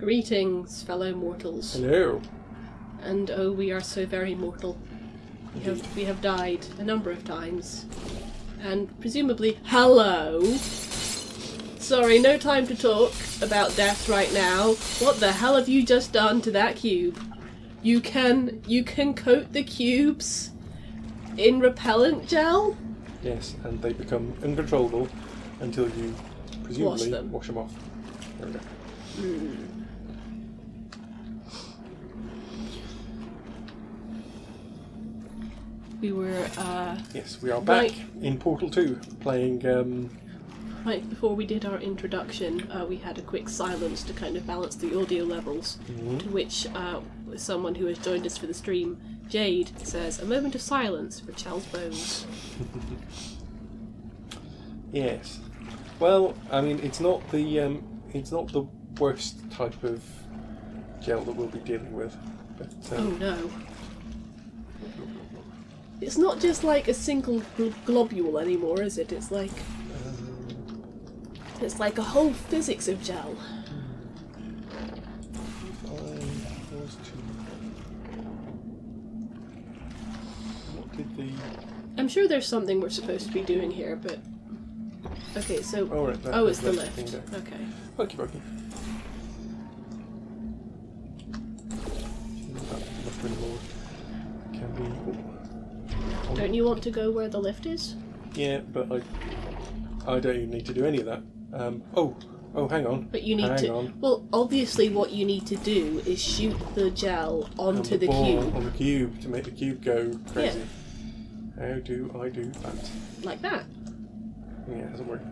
Greetings, fellow mortals. Hello. And oh, we are so very mortal. We have died a number of times. And presumably, hello! Sorry, no time to talk about death right now. What the hell have you just done to that cube? You can coat the cubes in repellent gel? Yes, and they become uncontrollable until you presumably wash them off. There we go. We were yes, we are back in Portal 2 playing right before we did our introduction, we had a quick silence to kind of balance the audio levels, to which someone who has joined us for the stream, Jade, says, "A moment of silence for Chel's bones." Yes. Well, I mean, it's not the worst type of gel that we'll be dealing with. But, oh no. It's not just like a single globule anymore, is it? It's like a whole physics of gel. I'm sure there's something we're supposed to be doing here, but okay. So it's the lift. Okay. Okie dokie. Don't you want to go where the lift is? Yeah, but I don't even need to do any of that. Oh, hang on. But you need Well, obviously, what you need to do is shoot the gel onto the cube. On the cube to make the cube go crazy. Yeah. How do I do that? Like that. Yeah, it doesn't work.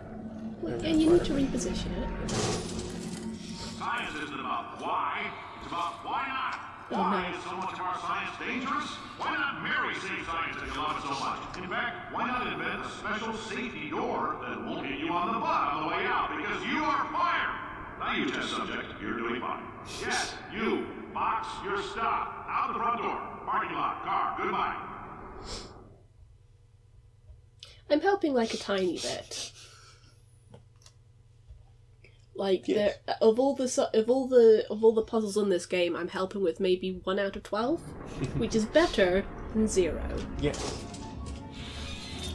And you need to reposition it. Science isn't about why, it's about why not. Oh, why no. is so much of our science dangerous? Why not marry safe science if you love it so much? In fact, why not invent a special safety door that won't hit you on the butt on the way out because you are fired? Now you test subject, you're doing fine. Yes, you, box your stuff. Out the front door, parking lot, car, goodbye. I'm helping like a tiny bit. Like yes. of all the puzzles in this game, I'm helping with maybe 1 out of 12, which is better than 0. Yes.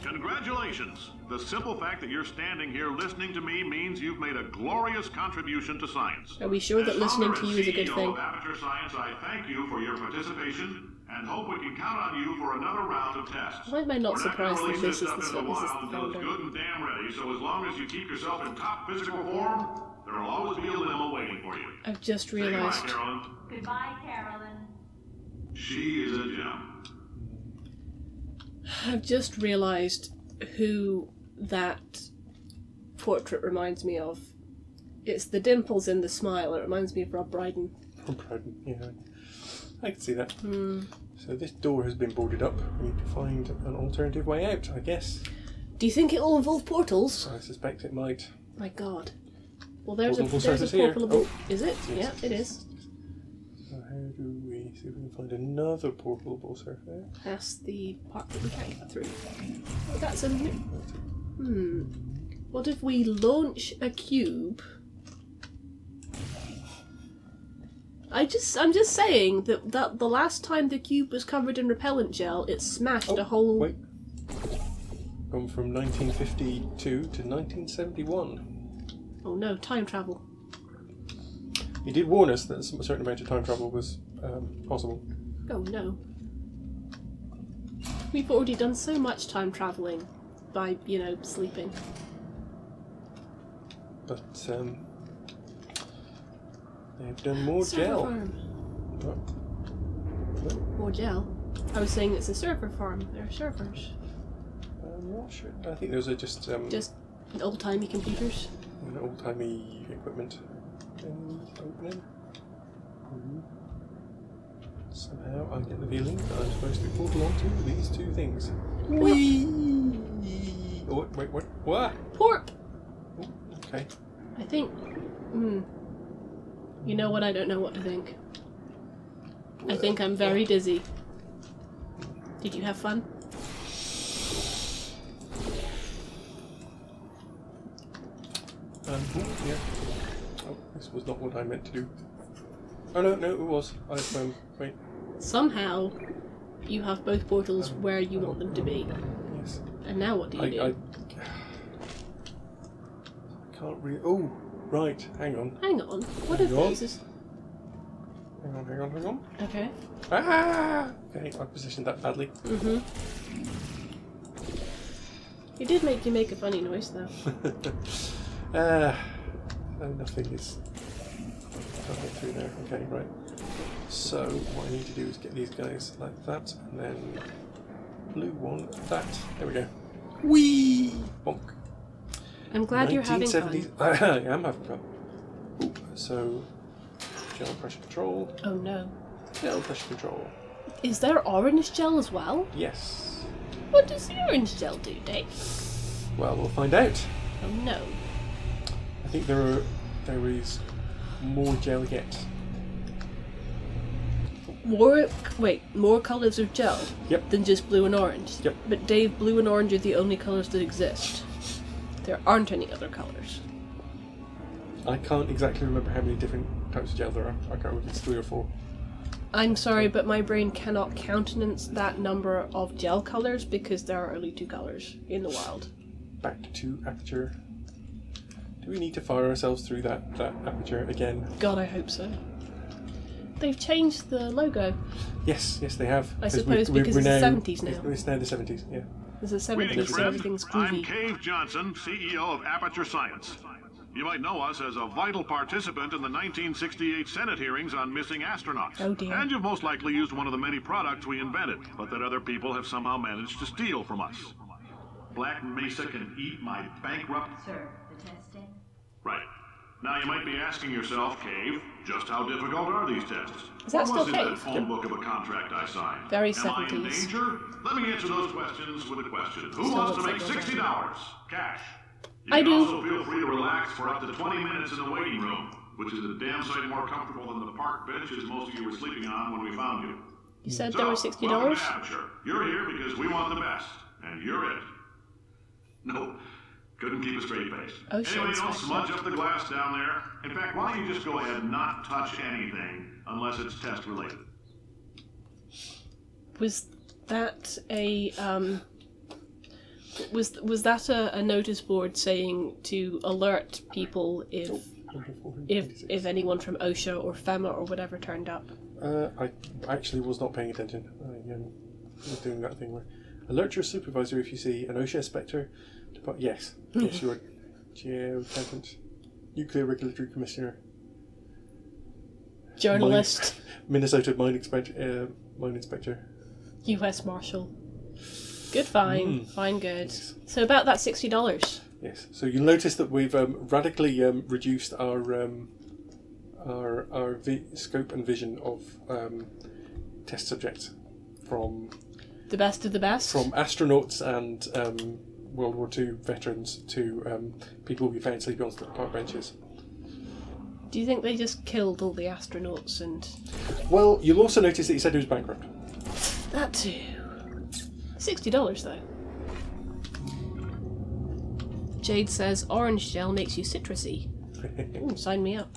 Congratulations! The simple fact that you're standing here listening to me means you've made a glorious contribution to science. Are we sure that listening to you is a good thing? As Amateur Science, I thank you for your participation and hope we can count on you for another round of tests. Why am I not surprised that this is the until it's good and damn ready, so as long as you keep yourself in top physical form, there will always be a limo waiting for you. I've just realized. Goodbye, Carolyn. Goodbye, Carolyn. She is a gem. I've just realized who that portrait reminds me of. It's the dimples in the smile. It reminds me of Rob Brydon. Rob Brydon, yeah. I can see that. So this door has been boarded up. We need to find an alternative way out, I guess. Do you think it will involve portals? I suspect it might. My god. Well, there's a portable portable... here. Is it? Yes. Yeah, it is. So how do we see if we can find another portable surface? Past the part that we can't get through. Oh, that's a... What if we launch a cube? I'm just saying that the last time the cube was covered in repellent gel, it smashed a whole... Wait. Gone from 1952 to 1971. Oh no, time travel. He did warn us that a certain amount of time travel was possible. Oh no. We've already done so much time travelling by, you know, sleeping. But, they've done more server gel. Farm. What? More gel? I was saying it's a server farm. There are servers. I'm not sure. I think those are just old-timey computers. Old-timey equipment. Opening. Somehow I get the feeling that I'm supposed to portal onto these two things. Whee! Oh, wait, what? What? Porp! Oh, okay. I think... You know what? I don't know what to think. I think I'm very dizzy. Did you have fun? Yeah. Oh, this was not what I meant to do. Oh no, it was. Wait. Somehow, you have both portals where you want them to be. Yes. And now what do you do? I can't really. Oh, right. Hang on. Hang on. What if these is... Hang on. Okay. Ah! Okay, I positioned that badly. Mm-hmm. It did make you make a funny noise, though. Nothing is. Can't get through there. Okay, right. So what I need to do is get these guys like that, and then blue one, that. There we go. Whee! Bonk. I'm glad you're having fun. I am having fun. Ooh, so, gel pressure control. Oh no. Gel pressure control. Is there orange gel as well? Yes. What does the orange gel do, Dave? Well, we'll find out. Oh no. I think there is more gel yet. More colours of gel? Yep. Than just blue and orange? Yep. But Dave, blue and orange are the only colours that exist. There aren't any other colours. I can't exactly remember how many different types of gel there are. I can't remember if it's 3 or 4. I'm sorry, but my brain cannot countenance that number of gel colours because there are only 2 colours in the world. Back to aperture. Do we need to fire ourselves through that aperture again? God, I hope so. They've changed the logo. Yes, they have. I suppose because it's the 70s now. It's now the 70s, yeah. It's the 70s, Greetings, so friend. everything's I'm groovy. Cave Johnson, CEO of Aperture Science. You might know us as a vital participant in the 1968 Senate hearings on missing astronauts. Oh dear. And you've most likely used one of the many products we invented, but that other people have somehow managed to steal from us. Black Mesa can eat my bankrupt... Sir, the testing? Right. Now you might be asking yourself, Cave, just how difficult are these tests? Is that What still was in that Cave? phone book of a contract I signed? Very Am I in 70s. danger? Let me answer those questions with a question. Who Still wants to looks make like $60 cash? You I can do. also feel free to relax for up to 20 minutes in the waiting room, which is a damn sight more comfortable than the park benches most of you were sleeping on when we found you. You said So, there were $60? welcome to Aperture. You're here because we want the best, and you're it. No, couldn't keep a straight face. Oh, shit, Anyway, don't it's smudge up the glass down there. In fact, why don't you just go ahead and not touch anything unless it's test related? Was that a was that a notice board saying to alert people if anyone from OSHA or FEMA or whatever turned up? I actually was not paying attention. I was doing that thing where alert your supervisor if you see an OSHA inspector. Yes, you're Chair, Accountant, Nuclear Regulatory Commissioner, Journalist, Minnesota Mine Inspector, U.S. Marshal. Good, fine, fine, good. Yes. So about that $60. Yes. So you'll notice that we've radically reduced our scope and vision of test subjects from The best of the best. from astronauts and World War II veterans to people we found sleeping on park benches. Do you think they just killed all the astronauts and Well, you'll also notice that he said he was bankrupt. that too? $60 though. Jade says orange gel makes you citrusy. Ooh, sign me up.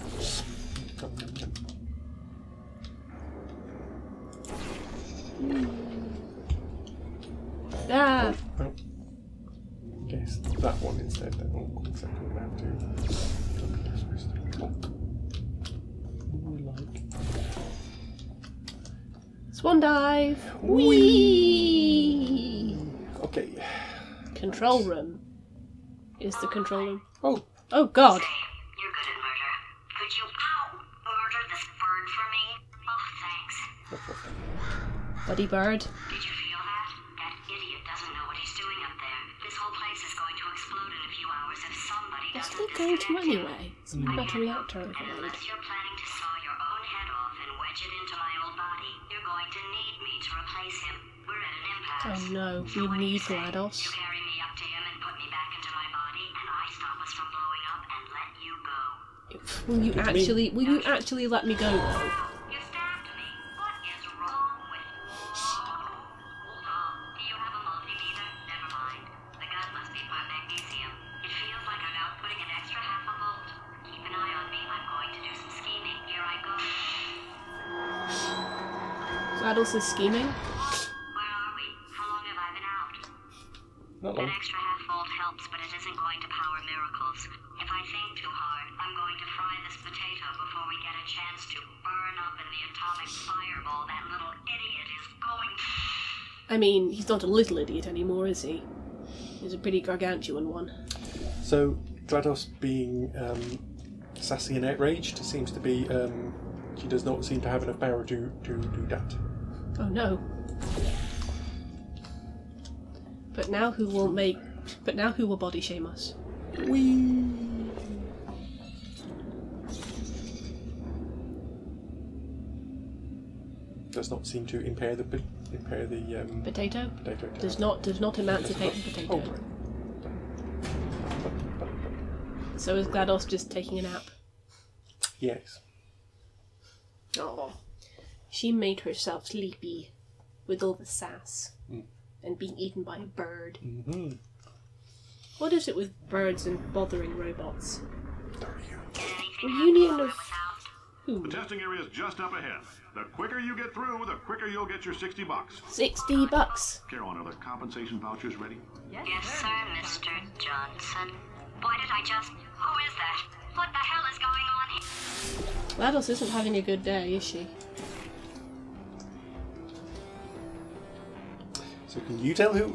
Ah! Well, guess that one instead. Then one second now to. Swan dive! Whee! Okay. Control room. Is the control room? Oh, Oh god! Say, you're good at murder. Could you, murder this bird for me? Oh, thanks. Buddy bird. Did you feel that? That idiot doesn't know what he's doing up there. This whole place is going to explode in a few hours if somebody It's doesn't not going to disconnect him. anyway. Something about a reactor And overload. unless you're planning to saw your own head off and wedge it into my old body, you're going to need me to replace him. We're at an impasse. Oh no, So we what do you need say? GLaDOS. You carry me up to him and put me back into my body, and I stop us from blowing up and let you go. Will you actually let me go though? You stabbed me. What is wrong with you? Hold on. Do you have a multimeter? Never mind. The gun must be part magnesium. It feels like I'm outputting an extra half a volt. Keep an eye on me. I'm going to do some scheming. Here I go. GLaDOS is scheming. Where are we? How long have I been out? Not That long. extra half-volt helps, but it isn't going to power miracles. If I think too hard, I'm going to fry this potato before we get a chance to burn up in the atomic fireball that little idiot is going. I mean, he's not a little idiot anymore, is he? He's a pretty gargantuan one. So, GLaDOS being sassy and outraged seems to be, she does not seem to have enough power to do that. Oh no. But now who will body shame us? Whee! Does not seem to impair the Potato? potato. Does not emancipate the potato. Oh, right. So is GLaDOS just taking a nap? Yes. Oh. She made herself sleepy with all the sass and being eaten by a bird. Mm-hmm. What is it with birds and bothering robots? Anything Reunion of The who? testing area is just up ahead. The quicker you get through, the quicker you'll get your $60. $60. Caroline, are the compensation vouchers ready? Yes, sir, Mr. Johnson. Why did I just... Who is that? What the hell is going on here? GLaDOS isn't having a good day, is she? So can you tell who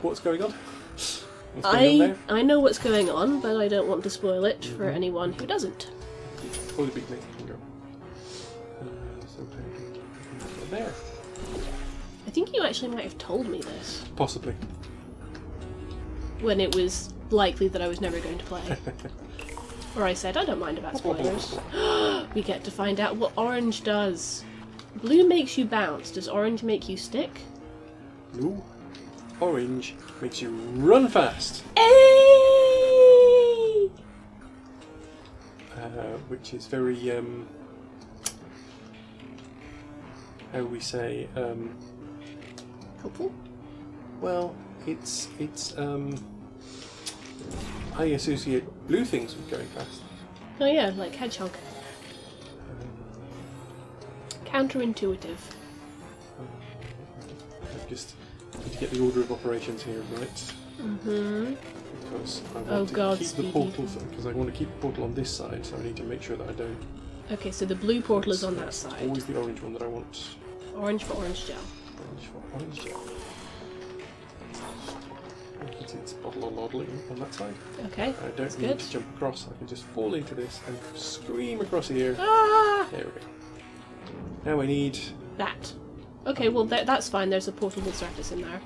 what's going on? What's going on there? I know what's going on, but I don't want to spoil it for anyone who doesn't. Oh, the big mate can go. So there. I think you actually might have told me this Possibly. when it was likely that I was never going to play. Or I said, I don't mind about spoilers. We get to find out what orange does. Blue makes you bounce. Does orange make you stick? No. Orange makes you run fast. Hey! Which is very how we say Helpful? well, it's I associate blue things with going fast. Oh yeah, like hedgehog. Counterintuitive. I just need to get the order of operations here right. Mm-hmm. Because I want Oh to God, keep the Speedy. portal because I want to keep the portal on this side, so I need to make sure that I don't. Okay, so the blue portal is on that It's side. always the orange one that I want. Orange for orange gel. Orange for orange gel. It's bottle-on-oddly on that side. Okay, I don't that's need good. to jump across. I can just fall into this and scream across here. Ah! There we go. Now I need. That. Okay, well that's fine. There's a portable surface in there.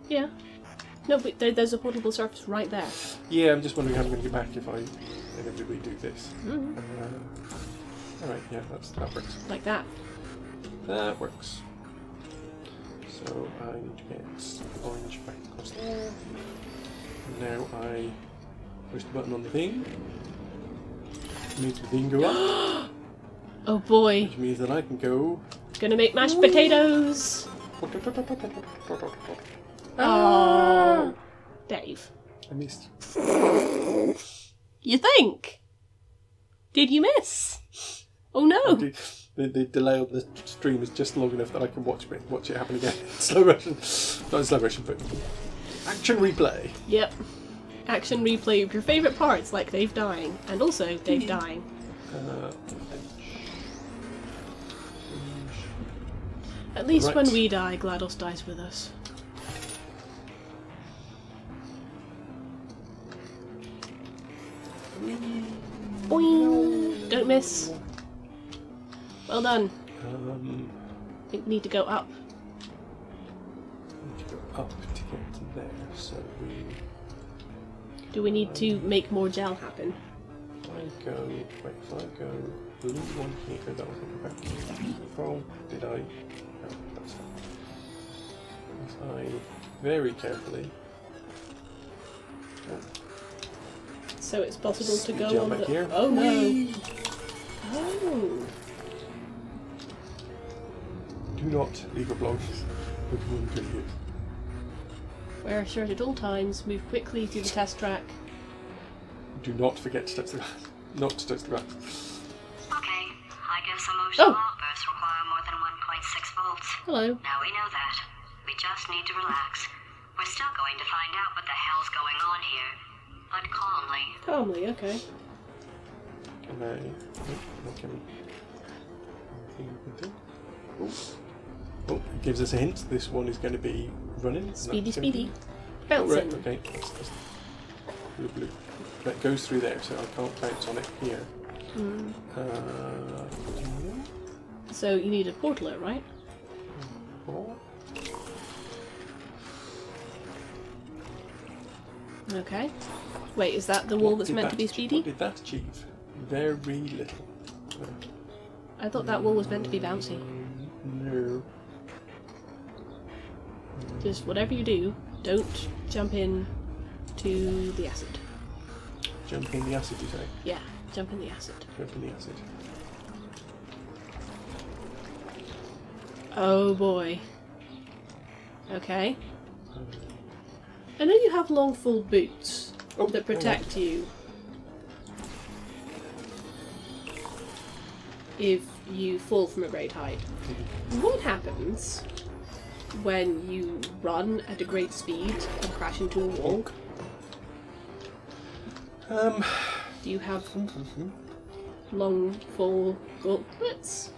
Yeah. No, but there's a portable surface right there. Yeah, I'm just wondering how I'm going to get back if I inevitably do this. Mhm. Alright, yeah, that works. Like that. That works. So I need to get orange back across there. And now I push the button on the thing. Makes the thing go up, Oh boy. which means that I can go. Gonna make mashed potatoes. Oh, Dave. I missed. You think? Did you miss? Oh no. The delay on the stream is just long enough that I can watch it happen again. Slow motion. Not in slow motion, but action replay. Yep. Action replay of your favourite parts, like Dave dying, and also Dave dying. At least Right. when we die, GLaDOS dies with us. Boing! Don't miss. Well done. I think we need to go up. Need to go up to get to there. So Do we need to make more gel happen? if I go blue one here, that will go back. Control. Did I? No, that's fine. If I very carefully. So it's possible to go Gel on back the... here. Oh no. Whee! Oh. Do not leave a blog. Which one could you? Wear a shirt at all times, move quickly through the test track. Do not forget to touch the grass. Not to touch the grass. Okay, I guess emotional Oh. outbursts require more than one volts. Hello. Now we know that. We just need to relax. We're still going to find out what the hell's going on here, but calmly. Calmly, okay. Can I... Oh, can we... Anything we can do? Oh, it gives us a hint. This one is going to be running. Speedy, speedy. Oh, Bouncing. right, okay. That's blue, blue. That goes through there, so I can't bounce on it here. So you need a portal, right? Four. Okay. Wait, is that the wall that's meant to be speedy? What did that achieve? Very little. I thought that wall was meant to be bouncy. No. Just whatever you do, don't jump in to the acid. Jump in the acid, you say? Yeah, jump in the acid. Jump in the acid. Oh boy. Okay. I know you have long full boots that protect you if you fall from a great height. What happens when you run at a great speed and crash into a wall? Do you have long full gauntlets?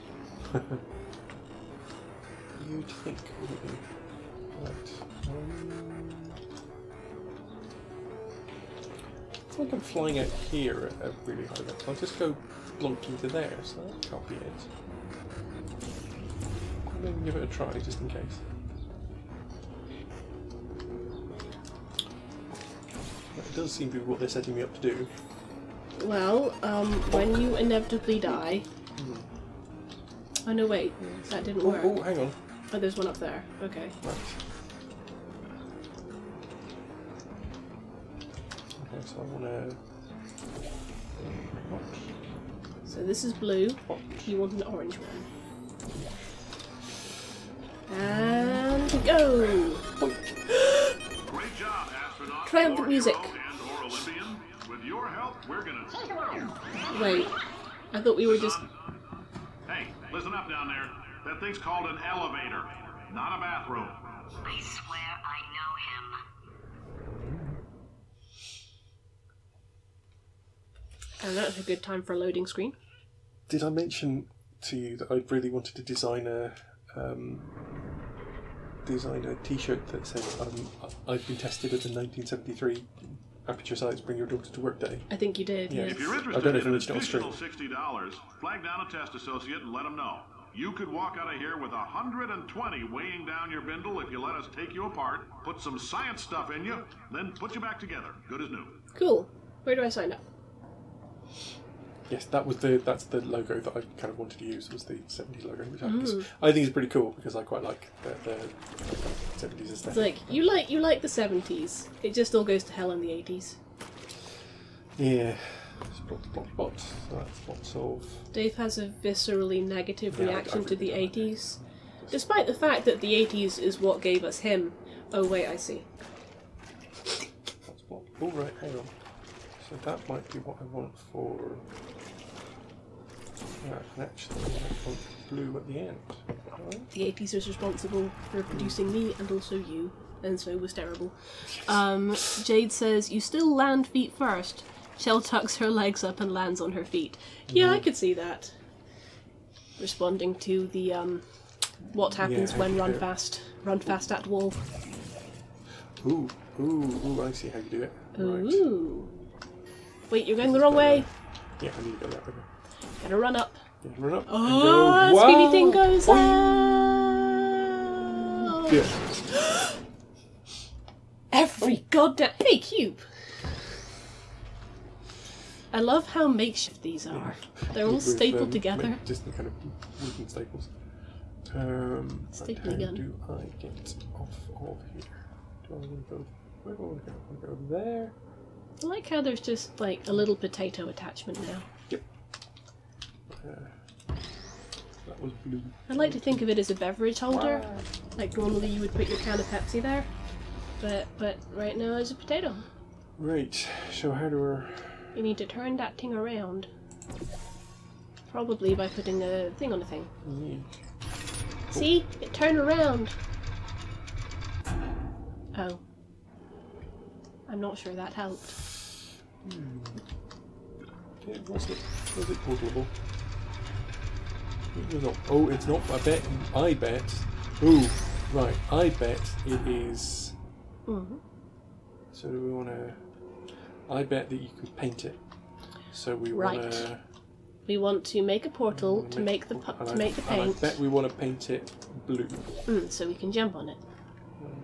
You'd think, wouldn't you? Right. I think I'm flying out here at a really high rate. I'll just go blunk into there, so that can't be it. Maybe give it a try, just in case. That does seem to be what they're setting me up to do. Well, when you inevitably die... Oh no, wait, that didn't work. Oh, hang on. Oh, there's one up there. Okay. Right. Okay, so I want to... So this is blue. You want an orange one. And go! Great job, astronaut. Triumphant music. And/or Olympian. With your help, we're gonna... Wait, I thought we were just... Hey, listen up down there. That thing's called an elevator, not a bathroom. I swear I know him. And that's a good time for a loading screen. Did I mention to you that I really wanted to design a T-shirt that says I've been tested at the 1973 Aperture Science Bring Your Daughter to Work Day? I think you did, Yeah. yes. If you're I interested don't know in if an I reached it on screen. additional $60, flag down a test associate and let them know. You could walk out of here with 120 weighing down your bindle if you let us take you apart, put some science stuff in you, then put you back together. Good as new. Cool. Where do I sign up? Yes, that's the logo that I kind of wanted to use, was the 70s logo, which I think is pretty cool because I quite like the 70s aesthetic. It's like, you like the 70s. It just all goes to hell in the 80s. Yeah. Spot. So that's lots of... Dave has a viscerally negative Yeah, reaction I to the really don't like 80s. Despite the fact that the 80s is what gave us him. Oh wait, I see. Oh, right, hang on. So that might be what I want for... and actually I want blue at the end. Right? The 80s is responsible for producing me and also you, and so was terrible. Jade says, you still land feet first. Shell tucks her legs up and lands on her feet. Yeah, I could see that. Responding to the, what happens when run fast at wall. Ooh, I see how you do it. Right. Ooh. Wait, you're going the wrong way. Yeah, I need to go that way. Gotta run up. Yeah, run up. Oh, and go. speedy Wow. thing goes out. Yeah. Every goddamn... Hey, Cube! I love how makeshift these are. They're all stapled together. Just the kind of wooden staples. Stapling how gun. do I get off of here? Do I want to go... Where do I want to go? I want to go there. I like how there's just, like, a little potato attachment now. Yep. That was blue. I like to think of it as a beverage holder. Like, normally you would put your can of Pepsi there. But right now it's a potato. Right, so how do I... You need to turn that thing around. Probably by putting a thing on the thing. See? It turned around. Oh. I'm not sure that helped. Okay, was it portable? It was not. Oh, it's not. I bet. Oh, right. I bet it is. Mm-hmm. So do we want to? I bet that you could paint it. So we want to. We want to make a portal to make the paint. I bet we want to paint it blue. So we can jump on it.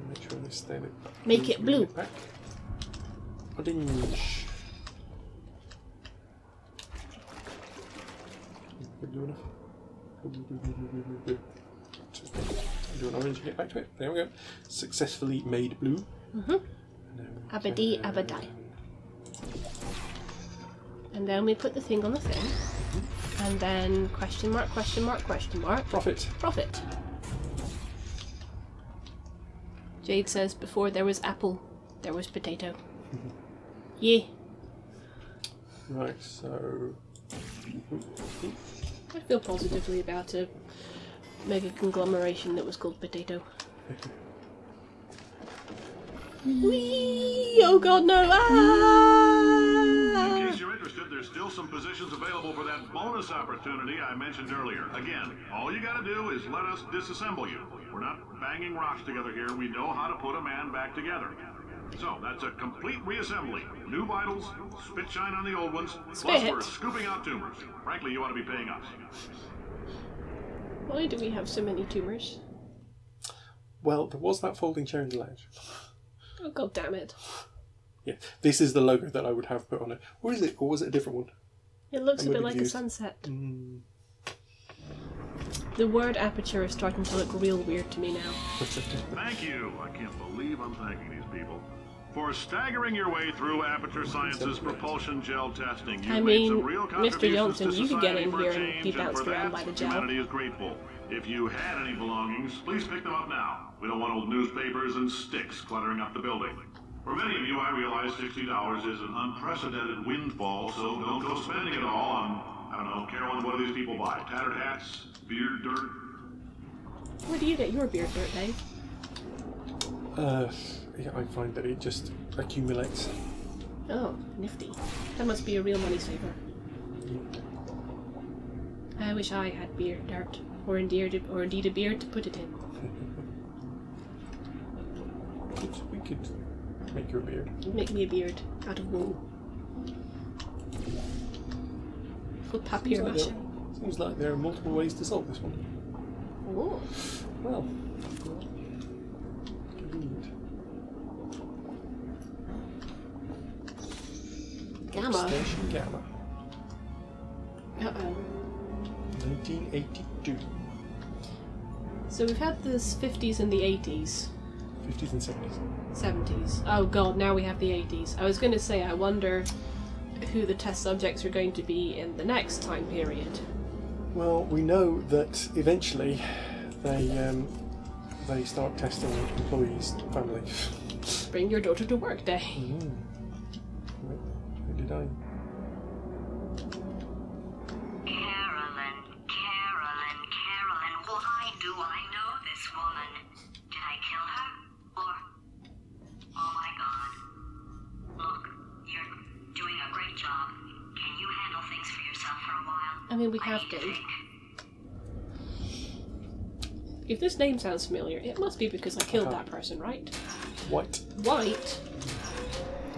Make sure this thing. Make it blue. Orange. Blue enough. Do an orange and get back to it. There we go. Successfully made blue. Abadi abadai. And then we put the thing on the thing. And then question mark, question mark, question mark. Profit. Profit. Jade says before there was apple, there was potato. Yeah. Right, so... I feel positively about a mega conglomeration that was called Potato. Whee! Oh god, no! Ah! In case you're interested, there's still some positions available for that bonus opportunity I mentioned earlier. Again, all you gotta do is let us disassemble you. We're not banging rocks together here. We know how to put a man back together. So, that's a complete reassembly. New vitals, spit shine on the old ones, plus we're scooping out tumors. Frankly, you ought to be paying us. Why do we have so many tumors? Well, there was that folding chair in the lounge. Oh god damn it. Yeah, this is the logo that I would have put on it. Or is it? Or was it a different one? It looks I'm a bit like confused. a sunset. The word aperture is starting to look real weird to me now. Thank you. I can't believe I'm thanking these people. For staggering your way through Aperture Science's propulsion gel testing, you made some real Mr. Johnson, to you could get society in for a here and change, be bounced for around that, by the gel. Humanity is grateful. If you had any belongings, please pick them up now. We don't want old newspapers and sticks cluttering up the building. For many of you, I realize $60 is an unprecedented windfall, so don't go spending it all on, I don't know, Carolyn, what do these people buy? Tattered hats? Beard dirt? Where do you get your beard dirt, Dave? Yeah, I find that it just accumulates. Oh, nifty. That must be a real money saver. I wish I had beard dirt, or indeed a beard to put it in. We could make you a beard. Make me a beard out of wool. Full papier mâché. Seems like there are multiple ways to solve this one. Oh. Well, convenient. Gamma. Station Gamma. Uh-oh. 1982. So we've had this 50s and the 80s. 50s and 70s. 70s. Oh god, now we have the 80s. I was going to say, I wonder who the test subjects are going to be in the next time period. Well, we know that eventually they start testing employees' family. Bring your daughter to work day. Who did I? Carolyn, why do I know this woman? Did I kill her? Or... Oh my god. Look, you're doing a great job. Can you handle things for yourself for a while? I mean, we have to. If this name sounds familiar, it must be because I killed that person, right? White. White?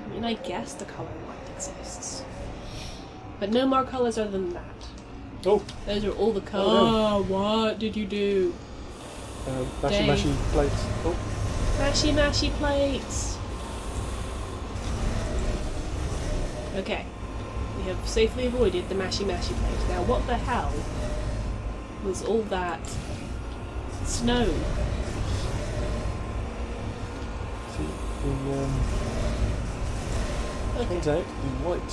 I mean, I guess the colour white exists. But no more colours other than that. Oh! Those are all the colours. Oh, no. What did you do? Mashy plates. Oh. Mashy plates! Okay. We have safely avoided the mashy plates. Now, what the hell was all that snow? See, turns out the white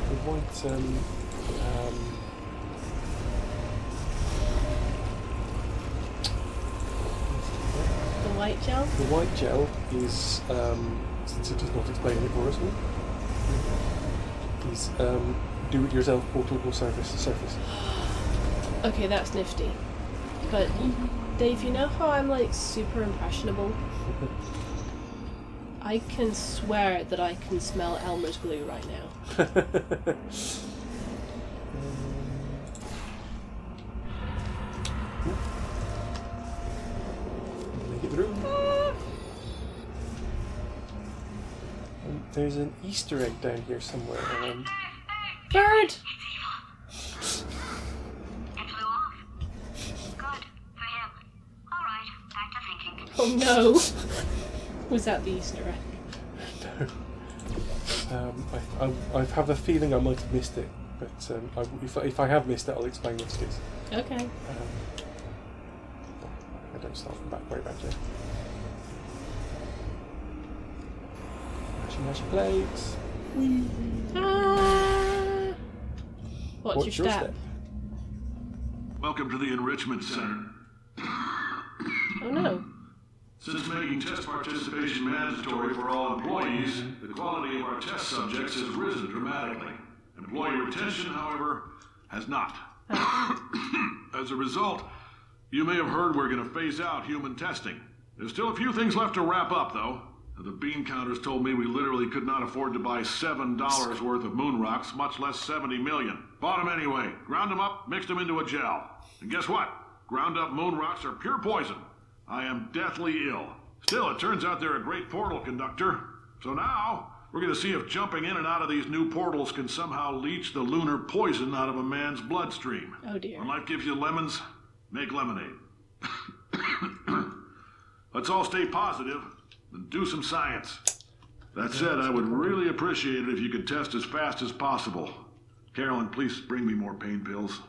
The white gel? the white gel is, since it does not explain it for us, is do-it-yourself portable surface. Okay, that's nifty. But, Dave, you know how I'm like super impressionable? I can swear that I can smell Elmer's glue right now. Make it through. There's an Easter egg down here somewhere. Bird! It's evil. It flew off. Good. For him. Alright, back to thinking. Oh no! Was that the Easter egg? No. I have a feeling I might have missed it, but if I have missed it, I'll explain what it is. Okay. I don't start from back way back there. Matching plates. Ah! What's your step? Welcome to the Enrichment Center. Oh no. Since making test participation mandatory for all employees, the quality of our test subjects has risen dramatically. Employee retention, however, has not. As a result, you may have heard we're going to phase out human testing. There's still a few things left to wrap up, though. The bean counters told me we literally could not afford to buy $7 worth of moon rocks, much less 70 million. Bought them anyway, ground them up, mixed them into a gel. And guess what? Ground up moon rocks are pure poison. I am deathly ill. Still, it turns out they're a great portal conductor. So now, we're going to see if jumping in and out of these new portals can somehow leach the lunar poison out of a man's bloodstream. Oh dear. When life gives you lemons, make lemonade. Let's all stay positive and do some science. That said, I would really appreciate it if you could test as fast as possible. Carolyn, please bring me more pain pills.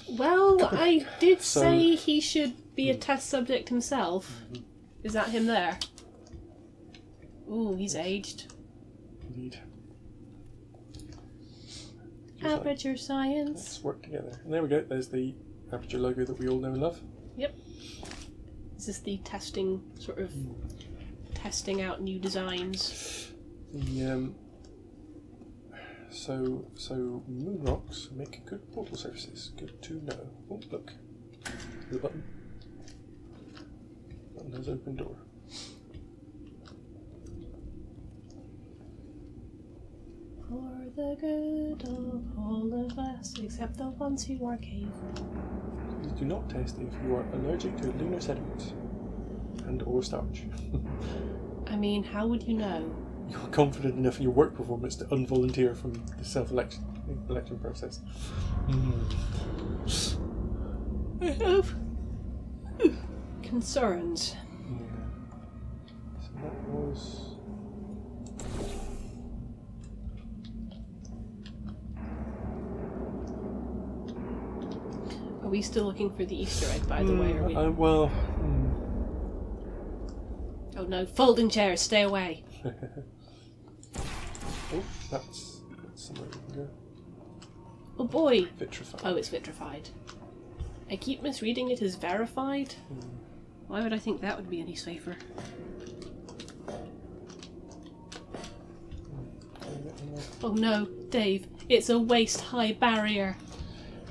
Well, I did say he should be a test subject himself. Is that him there? Ooh, he's aged. Indeed. Aperture science. Let's work together. And there we go. There's the Aperture logo that we all know and love. Yep. Is this the testing, sort of, testing out new designs? The, so moon rocks make good portal surfaces. Good to know. Oh, look. The button. Button has open door. For the good of all of us, except the ones who are cave. Please do not test if you are allergic to lunar sediments and or starch. I mean, how would you know? You are confident enough in your work performance to unvolunteer from the self-election process. I have concerns. Yeah. So that was... Are we still looking for the Easter egg, by the way? Are we... well... Oh no, folding chairs, stay away. Oh, that's somewhere we can go. Oh boy. Vitrified. Oh, it's vitrified. I keep misreading it as verified. Why would I think that would be any safer? Oh no, Dave, it's a waist-high barrier.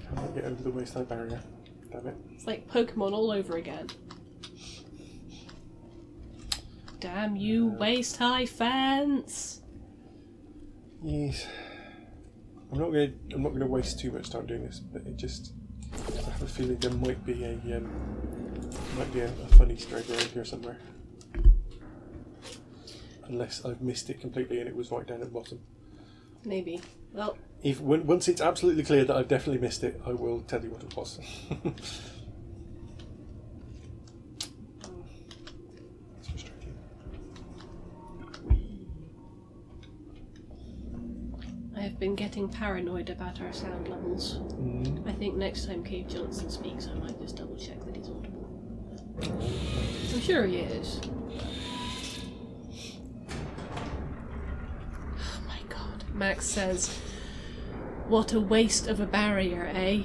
Cannot get over the waist-high barrier. Damn it. It's like Pokemon all over again. Damn you, waist-high fence! Yes. I'm not gonna waste too much time doing this, but I have a feeling there might be a fun Easter egg around here somewhere. Unless I've missed it completely and it was right down at the bottom. Maybe. Well, once it's absolutely clear that I've definitely missed it, I will tell you what it was. That's frustrating. I have been getting paranoid about our sound levels. I think next time Cave Johnson speaks, I might just double check that he's audible. I'm sure he is. Oh my god. Max says, what a waste of a barrier, eh?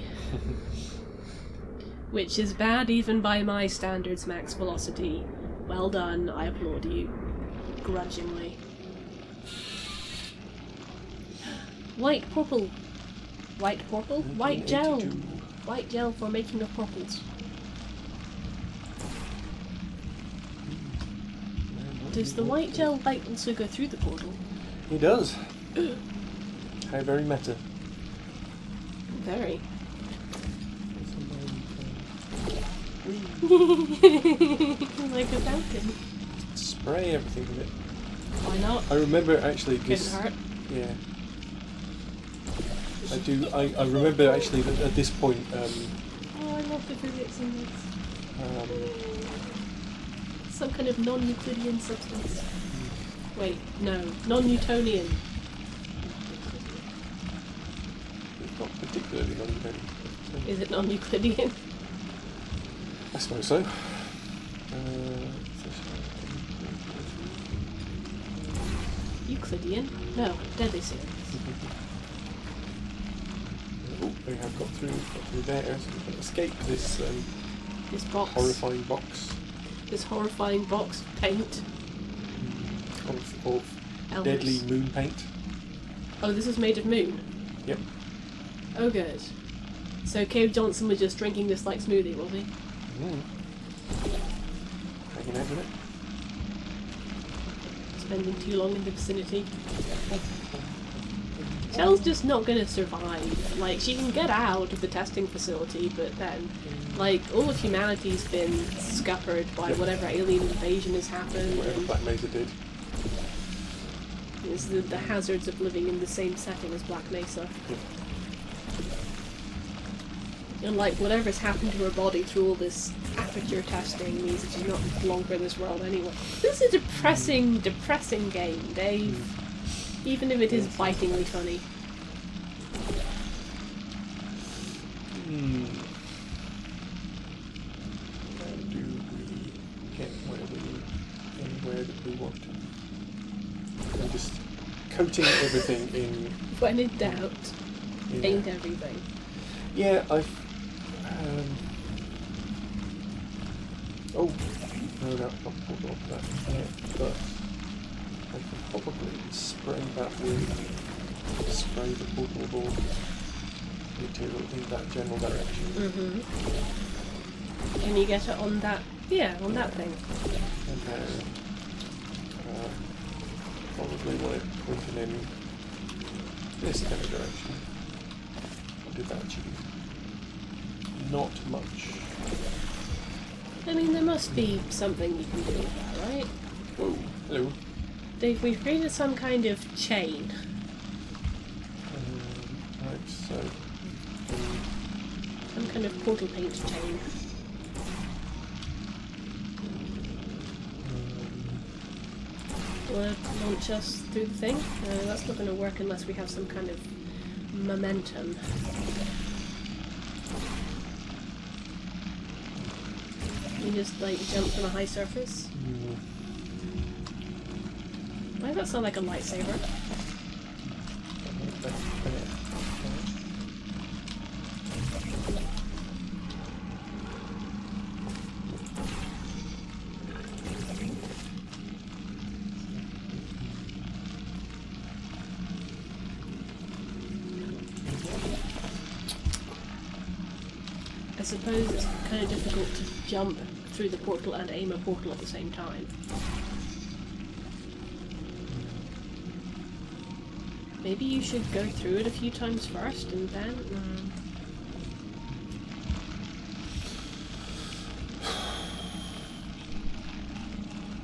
Which is bad even by my standards, Max Velocity. Well done, I applaud you. Grudgingly. White portal. White portal? White gel! 1982. White gel for making of portals. Does the white gel light also go through the portal? He does. How very meta. Very. Like a fountain. Spray everything with it. Why not? I remember actually Couldn't this. hurt. Yeah. I do. I remember actually that at this point. Oh, I love the physics in this. Some kind of non-Euclidean substance. Wait, no, non-Newtonian. It's not particularly non-Euclidean. Is it non-Euclidean? I suppose so. Euclidean? No, deadly serious. Oh, we have got through there, so we can escape this This box. horrifying box This horrifying box of paint. of Elvis. deadly moon paint. Oh, this is made of moon? Yep. Oh, good. So Cave Johnson was just drinking this like smoothie, was he? Hanging out with it. Spending too long in the vicinity. Shell's just not gonna survive. Like, she can get out of the testing facility, but then, like, all of humanity's been scuppered by whatever alien invasion has happened. Whatever And Black Mesa did. it's the hazards of living in the same setting as Black Mesa. Yep. And, like, whatever's happened to her body through all this aperture testing means that she's not long for this world anyway. This is a depressing, depressing game, Dave. Even if it is bitingly funny. How do we get anywhere that we want? I'm just coating everything in. When in doubt, in paint everything. Yeah, I've. Oh, no, not pulled off that yet, but I can probably spray that with the portable material in that general direction. Can you get it on that? Yeah, on that thing. And then probably want it pointing in this kind of direction. What did that achieve? Not much. I mean, there must be something you can do with that, right? Whoa, hello. Dave, we've created some kind of chain. Right, so. Some kind of portal paint chain. Will it launch us through the thing? No, that's not going to work unless we have some kind of momentum. You just, like, jump from a high surface? Why does that sound like a lightsaber? I suppose it's kind of difficult to jump through the portal and aim a portal at the same time. Maybe you should go through it a few times first and then...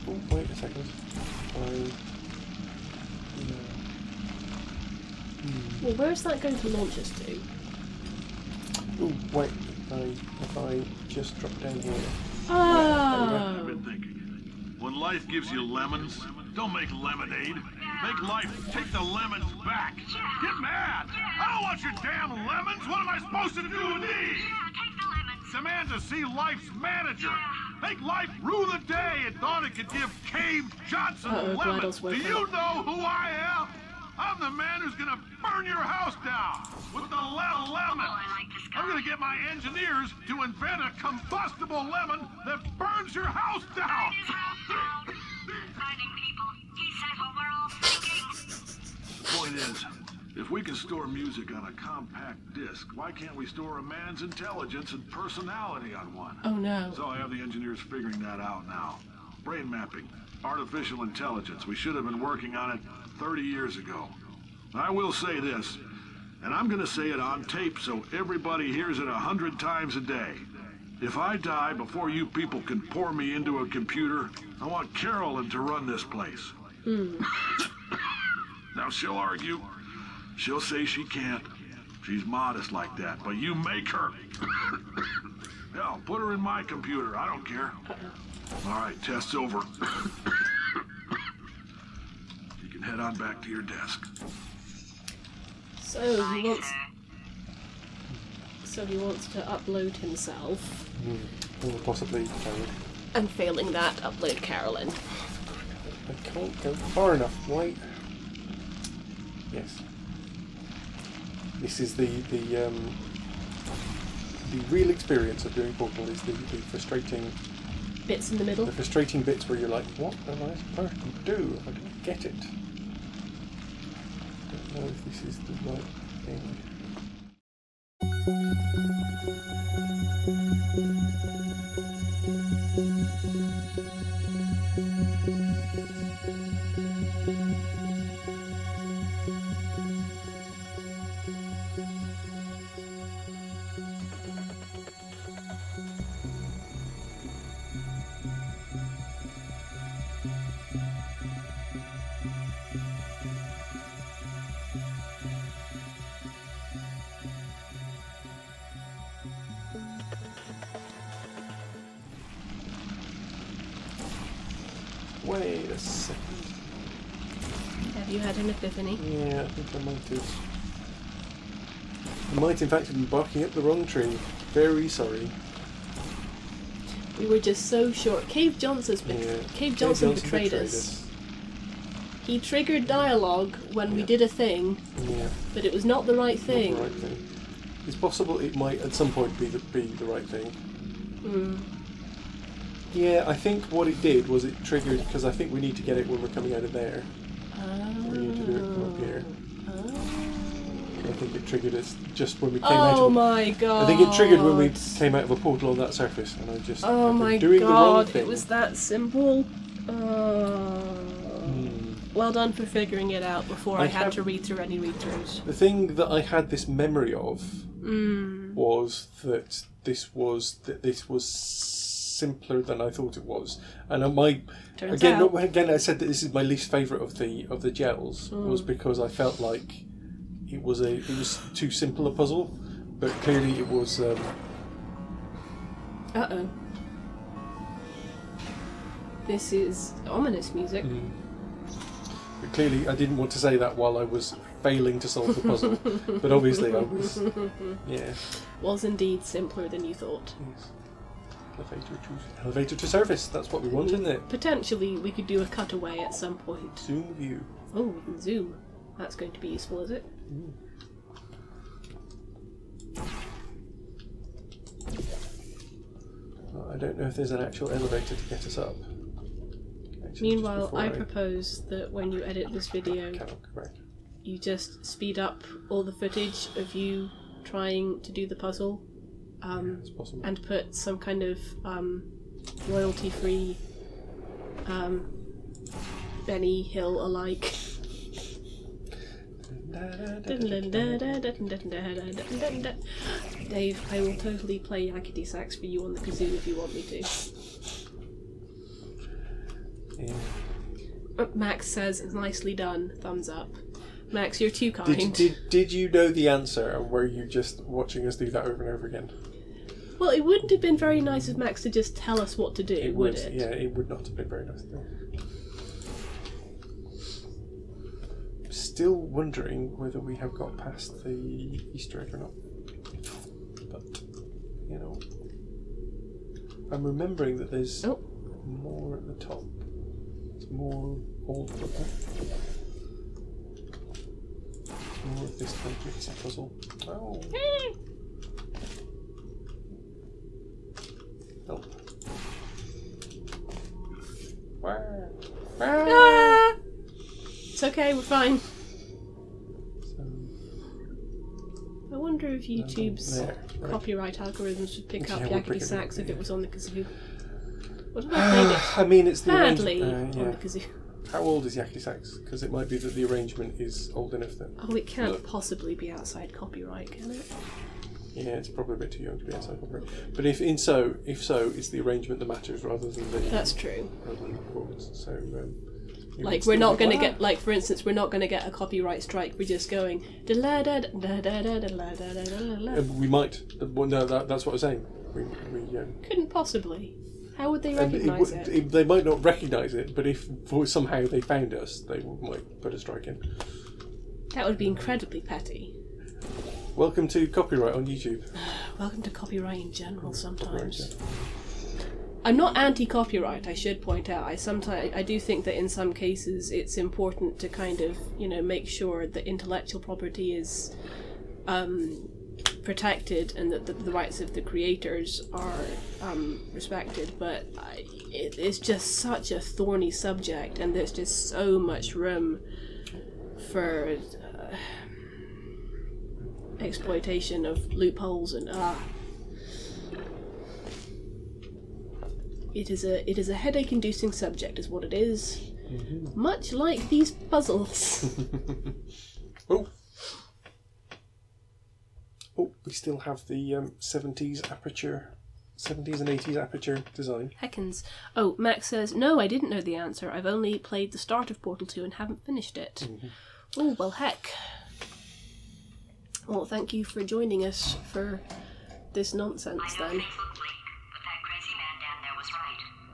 Oh, wait a second. Well, where's that going to launch us to? Oh, wait. If I just drop down here. I've Oh! been thinking. When life gives you lemons, don't make lemonade. Make life take the lemons back. Get mad! I don't want your damn lemons! What am I supposed to do with these? Take the lemons. Demand to see life's manager. Make life rue the day and thought it could give Cave Johnson lemons. Do you know who I am? I'm the man who's gonna burn your house down with the lemon. I'm gonna get my engineers to invent a combustible lemon that burns your house down. Fighting people. He said what we're all thinking. Point is, If we can store music on a compact disc, why can't we store a man's intelligence and personality on one? Oh no. So I have the engineers figuring that out now. Brain mapping, artificial intelligence. We should have been working on it 30 years ago. I will say this, and I'm gonna say it on tape so everybody hears it 100 times a day. If I die before you people can pour me into a computer, I want Carolyn to run this place. Now she'll argue. She'll say she can't. She's modest like that, but you make her. Hell, put her in my computer. I don't care. All right, test's over. You can head on back to your desk. So he wants to upload himself. Or possibly Carolyn. And failing that, upload Carolyn. I can't go far enough. Why? Yes. This is the real experience of doing Portal, is the frustrating Bits in the middle. The frustrating bits where you're like, what am I supposed to do? I don't get it. I don't know if this is the right thing. Wait a second. Have you had an epiphany? Yeah, I think I might have. I might in fact have been barking up the wrong tree. Very sorry. We were just so short. Cave Johnson betrayed us. He triggered dialogue when we did a thing, but it was not the right thing. Not the right thing. It's possible it might at some point be the right thing. Yeah, I think what it did was it triggered, because I think we need to get it when we're coming out of there. We need to do it from up here. I think it triggered us just when we came out of. Oh my god! I think it triggered when we came out of a portal on that surface, and I just oh my doing god! The wrong thing. It was that simple. Well done for figuring it out before I had to read through any read-throughs. The thing that I had this memory of was that this was simpler than I thought it was, and again I said that this is my least favourite of the gels was because I felt like it was too simple a puzzle, but clearly it was. This is ominous music. But clearly, I didn't want to say that while I was failing to solve the puzzle, but obviously I was. Yeah. Was indeed simpler than you thought. Yes. Elevator to surface. That's what we want, isn't it? Potentially, we could do a cutaway at some point. Zoom view. Oh, zoom. That's going to be useful, is it? Well, I don't know if there's an actual elevator to get us up. Actually, meanwhile, I propose that when you edit this video, you just speed up all the footage of you trying to do the puzzle, and put some kind of royalty-free Benny Hill alike. Dave, I will totally play yakety sax for you on the kazoo if you want me to. Yeah. Max says, nicely done, thumbs up. Max, you're too kind. Did you know the answer, and were you just watching us do that over and over again? Well, it wouldn't have been very nice of Max to just tell us what to do, would it? Yeah, it would not have been very nice. Still wondering whether we have got past the Easter egg or not. But, you know, I'm remembering that there's more at the top. There's more old more of this complex puzzle. Oh. Help. Ah! It's okay, we're fine. So, wonder if YouTube's there, right. copyright algorithms would pick up Yeah, we'll pick Yakety it up, Sax if yeah. it was on the kazoo. What did I play it? I mean, it's the Badly arrangement. on the kazoo. How old is Yakety Sax? Because it might be that the arrangement is old enough that. Oh, it can't possibly be outside copyright, can it? Yeah, it's probably a bit too young to be outside copyright. But if so, it's the arrangement that matters rather than the. That's true. Rather than the performance. So. Like we're not going to get, like for instance, we're not going to get a copyright strike. We're just going. We might. Well, no, that's what I was saying. We Couldn't possibly. How would they recognise it? They might not recognise it, but if somehow they found us, they might put a strike in. That would be incredibly petty. Welcome to copyright on YouTube. Welcome to copyright in general. Sometimes. Copyright, yeah. I'm not anti-copyright, I should point out. I do think that in some cases it's important to kind of, make sure that intellectual property is protected and that the rights of the creators are respected, but it's just such a thorny subject and there's just so much room for exploitation of loopholes and It is a headache-inducing subject, is what it is. Mm-hmm. Much like these puzzles. Oh, we still have the 70s and 80s aperture design. Heckins. Oh, Max says, no, I didn't know the answer. I've only played the start of Portal 2 and haven't finished it. Mm-hmm. Oh, well, heck. Well, thank you for joining us for this nonsense, then.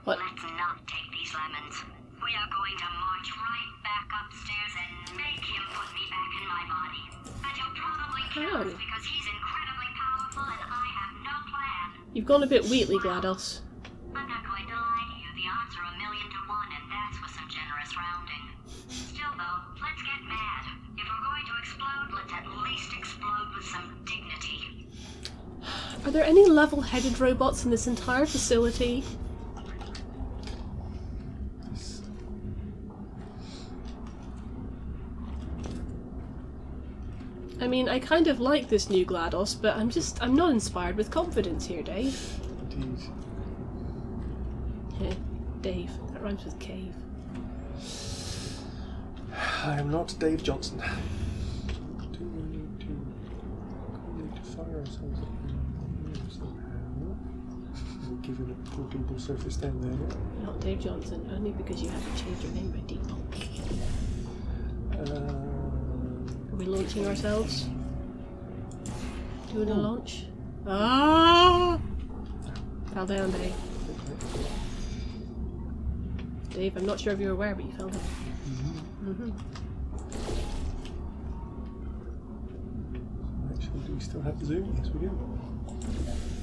What? Let's not take these lemons. We are going to march right back upstairs and make him put me back in my body. And he'll probably kill us because he's incredibly powerful and I have no plan. You've gone a bit Wheatley, GLaDOS. I'm not going to lie to you. The odds are 1,000,000 to 1 and that's with some generous rounding. Still though, let's get mad. If we're going to explode, let's at least explode with some dignity. Are there any level-headed robots in this entire facility? I mean, I kind of like this new GLaDOS, but I'm not inspired with confidence here, Dave. Indeed. Dave. That rhymes with cave. I am not Dave Johnson. Do we need to fire ourselves up here somehow? We're given a portable surface down there. Not Dave Johnson, only because you haven't changed your name by default. Are we launching ourselves? Doing a launch? Ah! Fell down, Dave. Dave, I'm not sure if you're aware, but you fell down. Actually, do we still have the zoom? Yes, we do.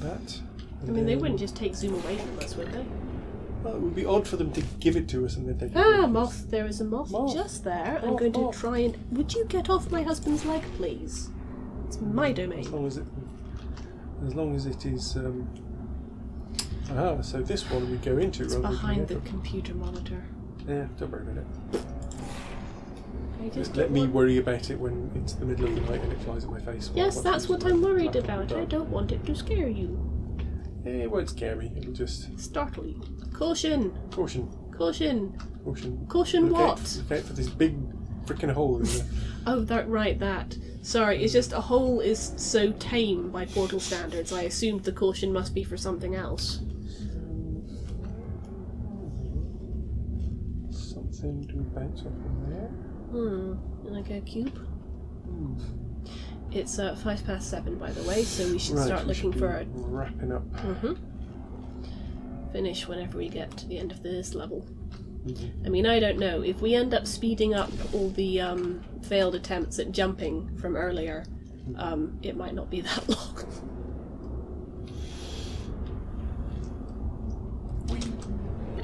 That. I mean, they wouldn't just take zoom away from us, would they? Well, it would be odd for them to give it to us and then take it. Ah, moth. There is a moth just there. I'm going to try and... Would you get off my husband's leg, please? It's my domain. As long as it is... so this one we go into... It's behind the computer monitor. Yeah, don't worry about it. Just let me worry about it when it's the middle of the night and it flies at my face. Yes, that's what I'm worried about. I don't want it to scare you. It won't scare me, it'll just... startle you. Caution! Caution. Caution! Caution. Caution what? Look out for this big frickin' hole in there. Oh, right, that. Sorry, it's just a hole is so tame by Portal standards, I assumed the caution must be for something else. Something to bounce off in there. Like a cube? It's 7:05, by the way, so we should start looking for wrapping up. Finish whenever we get to the end of this level. I mean, I don't know. If we end up speeding up all the failed attempts at jumping from earlier, it might not be that long.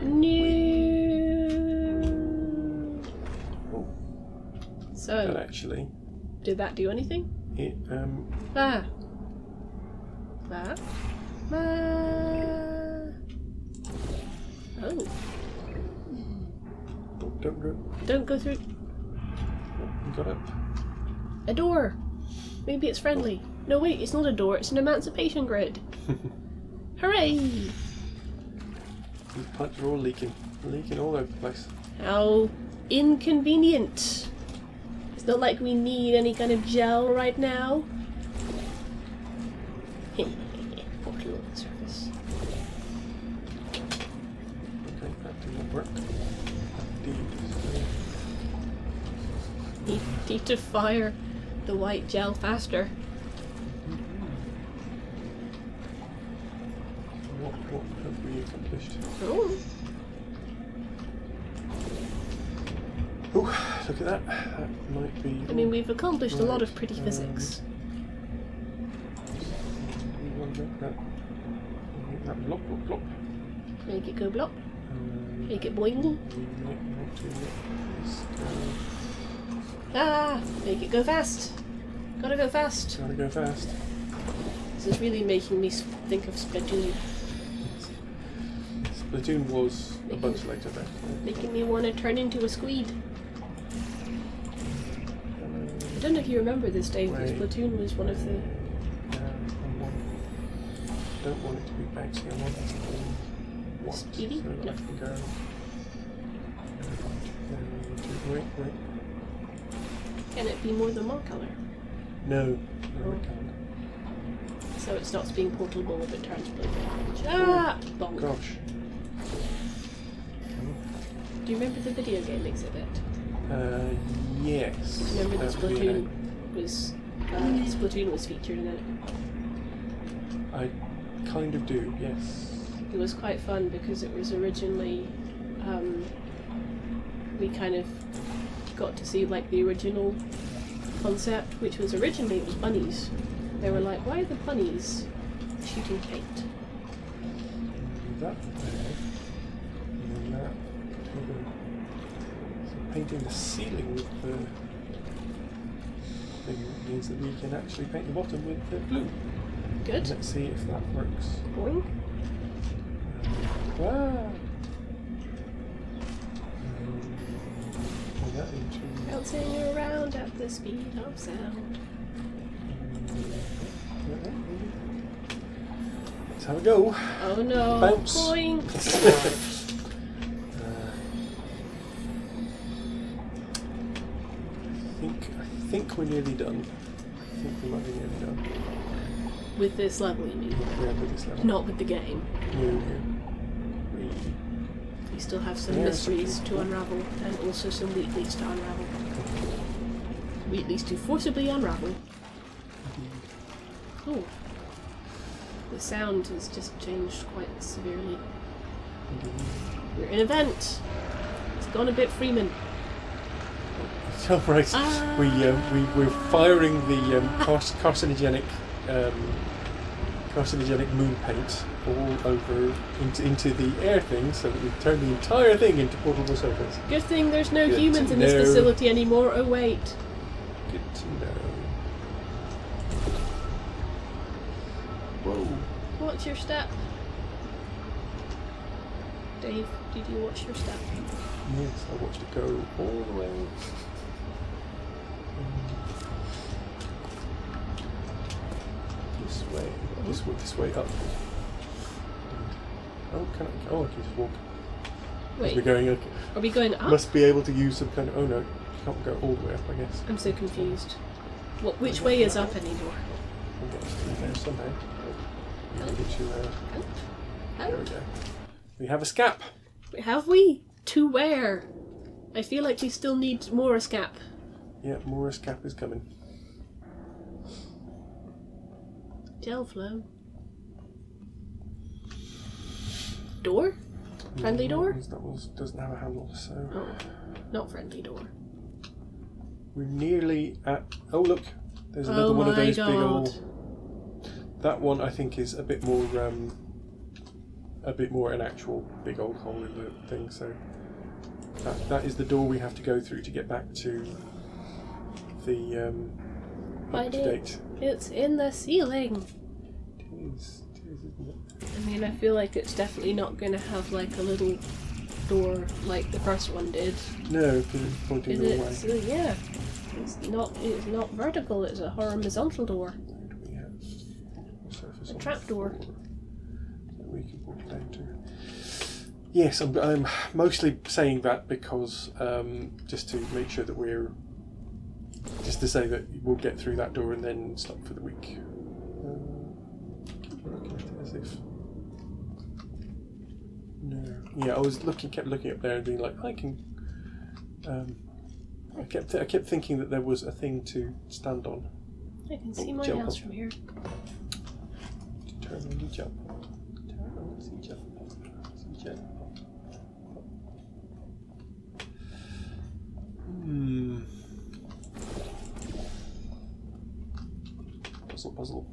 No. So. But actually. Did that do anything? It, Oh. Don't go through. You got up. A door. Maybe it's friendly. No wait, it's not a door, it's an emancipation grid. Hooray! These pipes are all leaking. Leaking all over the place. How inconvenient. It's not like we need any kind of gel right now. Portal on the surface. Okay, that didn't work. Need to fire the white gel faster. What have we accomplished? Oh. Oh, look at that. That might be... I mean, we've accomplished a lot of pretty physics. That blop, blop, blop. Make it go blop. Make it boing. Ah! Make it go fast. Gotta go fast. Gotta go fast. This is really making me think of Splatoon. Splatoon was a bunch later then. Making me want to turn into a squid. I don't know if you remember this, Dave, but Splatoon was one of the... I don't want it to be bouncy, I want it to be what? Speedy? So No. I can go... Wait. Can it be more than one colour? No, it can't. So it stops being portable if it turns blue. Ah! Bonk. Gosh. Do you remember the video game exhibit? Yes. Remember that would be an Splatoon was featured in it? I kind of do, yes. It was quite fun because it was originally, we kind of got to see like the original concept, which was originally it was bunnies. They were like, why are the bunnies shooting paint? That there, and then that. So painting the ceiling with the thing means that we can actually paint the bottom with the blue. Good. Let's see if that works. Boing. Wow. That into Bouncing around at the speed of sound. Let's have a go. Oh no. Bounce. Boing. I think we're nearly done. I think we might be nearly done. With this level, you mean? Yeah, with this level. Not with the game. No. We still have some Yeah, mysteries to unravel, and also some Wheatleys to unravel. Wheatleys to forcibly unravel. Oh. The sound has just changed quite severely. We're in a vent. It's gone a bit Freeman. It's all right. We're firing the carcinogenic moon paint all over into the air thing, so that we turn the entire thing into portable surface. Good thing there's no Good humans to in this know. facility anymore. Oh wait. Good to know. Whoa. Watch your step. Dave, did you watch your step? Yes, I watched it go all the way. This way up. Oh, can I? Oh, I can just walk. Wait, We're going. Okay. are we going up? Must be able to use some kind of. Oh no, you can't go all the way up, I guess. I'm so confused. Which way is up anymore? We'll get to there somehow. There we go. We have a scap. Have we? To where? I feel like we still need more scap. Yeah, more scap is coming. Gel flow. Door? Friendly door? That doesn't have a handle, so... Oh, not friendly door. We're nearly at... Oh look! There's another one of those big old... That one I think is a bit more an actual big old hole in the thing, so... That is the door we have to go through to get back to the up-to-date. It's in the ceiling. It is, isn't it? I mean, I feel like it's definitely not going to have like a little door like the first one did. No, because it's pointing the wrong way. Yeah. It's not vertical, it's a horizontal door. We have That's A on trapdoor. 4. So we can walk down to. Yes, I'm mostly saying that because just to make sure that we're. Just to say that we'll get through that door and then stop for the week. Keep looking at it as if. No. Yeah, I was kept looking up there and being like, I can. I kept thinking that there was a thing to stand on. I can see my jump house up. from here. Turn on the jump. Turn on the jump. See jump. Puzzle.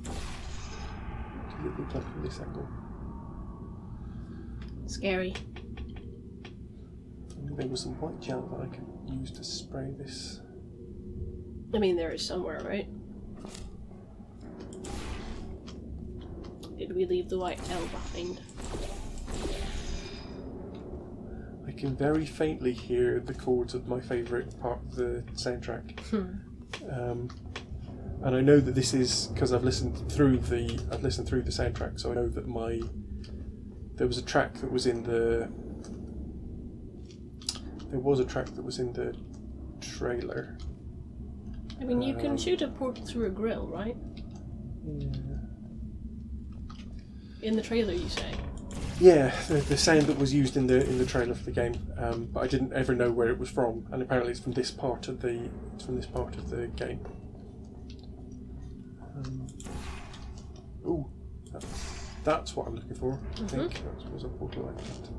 Does it look like from this angle? Scary. There was some white gel that I could use to spray this. I mean, there is somewhere, right? Did we leave the white gel behind? I can very faintly hear the chords of my favourite part of the soundtrack. And I know that this is because I've listened through the soundtrack, so I know that there was a track that was in the trailer. I mean, you can shoot a portal through a grill, right? Yeah. In the trailer, you say? Yeah, the sound that was used in the trailer for the game, but I didn't ever know where it was from, and apparently it's from this part of the game. Ooh, that's what I'm looking for. I think that was a portal like that.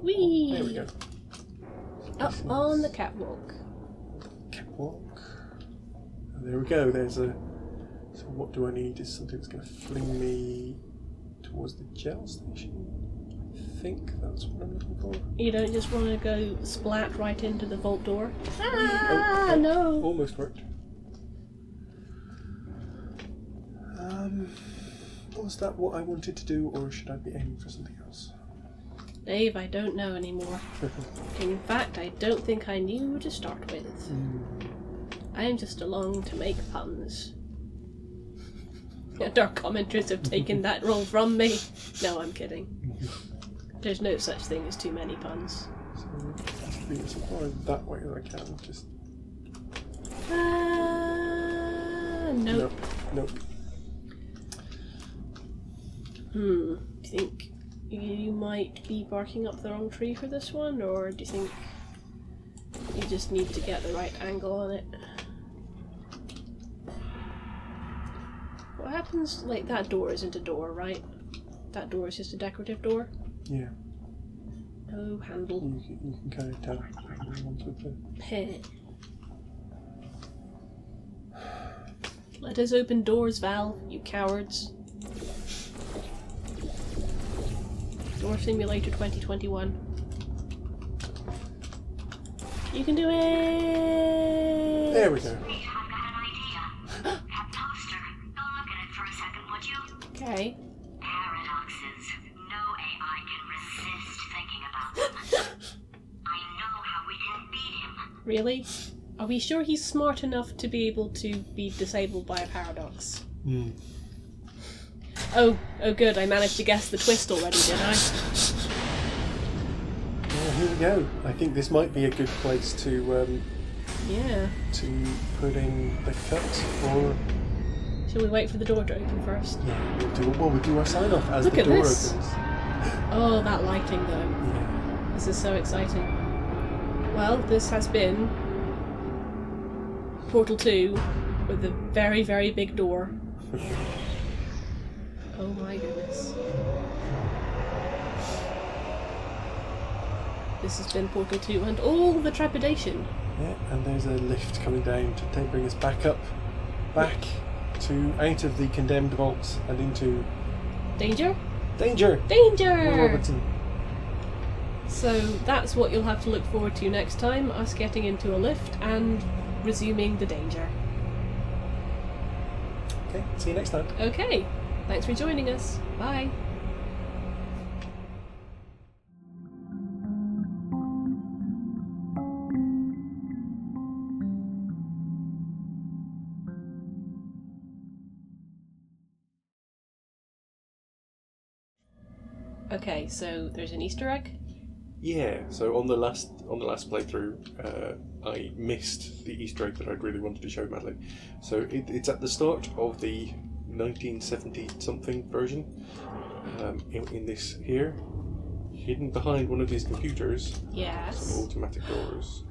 Whee! There we go. Up on the catwalk. Catwalk. And there we go. There's a. So what do I need? Is something that's going to fling me towards the gel station. I think that's what I'm looking for. You don't just want to go splat right into the vault door? Oh, No! Almost worked. Was that what I wanted to do, or should I be aiming for something else? Dave, I don't know anymore. In fact, I don't think I knew to start with. I am just along to make puns. And our commenters have taken that role from me. No, I'm kidding. There's no such thing as too many puns. So just be as far that way as I can. Just. Nope. Nope. Do you think you might be barking up the wrong tree for this one, or do you think you just need to get the right angle on it? What happens, like, that door isn't a door, right? That door is just a decorative door? Yeah. No handle. You can kind of tell ones with the... Peh. Let us open doors, Val, you cowards. Door Simulator 2021. You can do it! There we go. Wait, I've got an idea. That poster. Go look at it for a second, would you? Okay. Paradoxes. No AI can resist thinking about them. I know how we can beat him. Really? Are we sure he's smart enough to be able to be disabled by a paradox? Oh good, I managed to guess the twist already, didn't I? Well, here we go. I think this might be a good place to Yeah. to put in the cut, or Shall we wait for the door to open first? yeah, we'll do our sign off as Look the at door this. opens. Oh, that lighting though. Yeah. This is so exciting. Well, this has been Portal 2 with a very, very big door. Oh my goodness. This has been Portal 2 and all the trepidation. Yeah, and there's a lift coming down to bring us back to out of the condemned vaults and into Danger? danger. Will Danger! Robinson. So that's what you'll have to look forward to next time, us getting into a lift and resuming the danger. Okay, see you next time. Okay, thanks for joining us. Bye. Okay, so there's an Easter egg? Yeah, so on the last playthrough, I missed the Easter egg that I'd really wanted to show Madeline. So it's at the start of the 1970-something version, in this here, hidden behind one of these computers. Yes. Some automatic doors.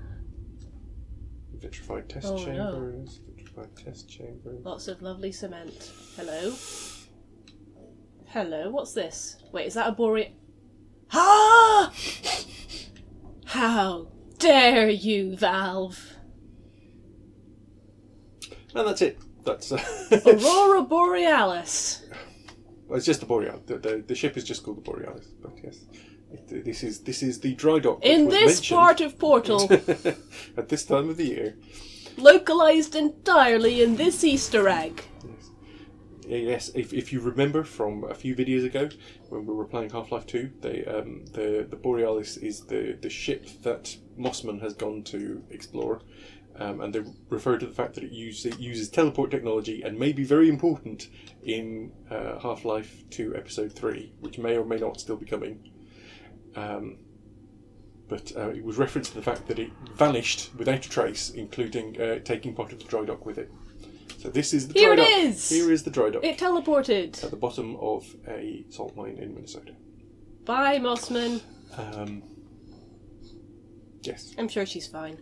Vitrified test chambers. No. Vitrified test chambers. Lots of lovely cement. Hello? Hello, what's this? Wait, is that a boreal... Ah! How dare you, Valve! And that's it. That's Aurora Borealis. Well, it's just the Borealis. The ship is just called the Borealis. But yes, this is the dry dock. In this part of Portal. At this time of the year. Localised entirely in this Easter egg. Yes, if you remember from a few videos ago when we were playing Half-Life 2, the Borealis is the ship that Mossman has gone to explore, and they refer to the fact that it uses teleport technology and may be very important in Half-Life 2 Episode 3, which may or may not still be coming. But it was referenced to the fact that it vanished without a trace, including taking part of the dry dock with it. So this is the dry dock. Here it is! Here is the dry dock. It teleported. At the bottom of a salt mine in Minnesota. Bye, Mossman. Yes. I'm sure she's fine.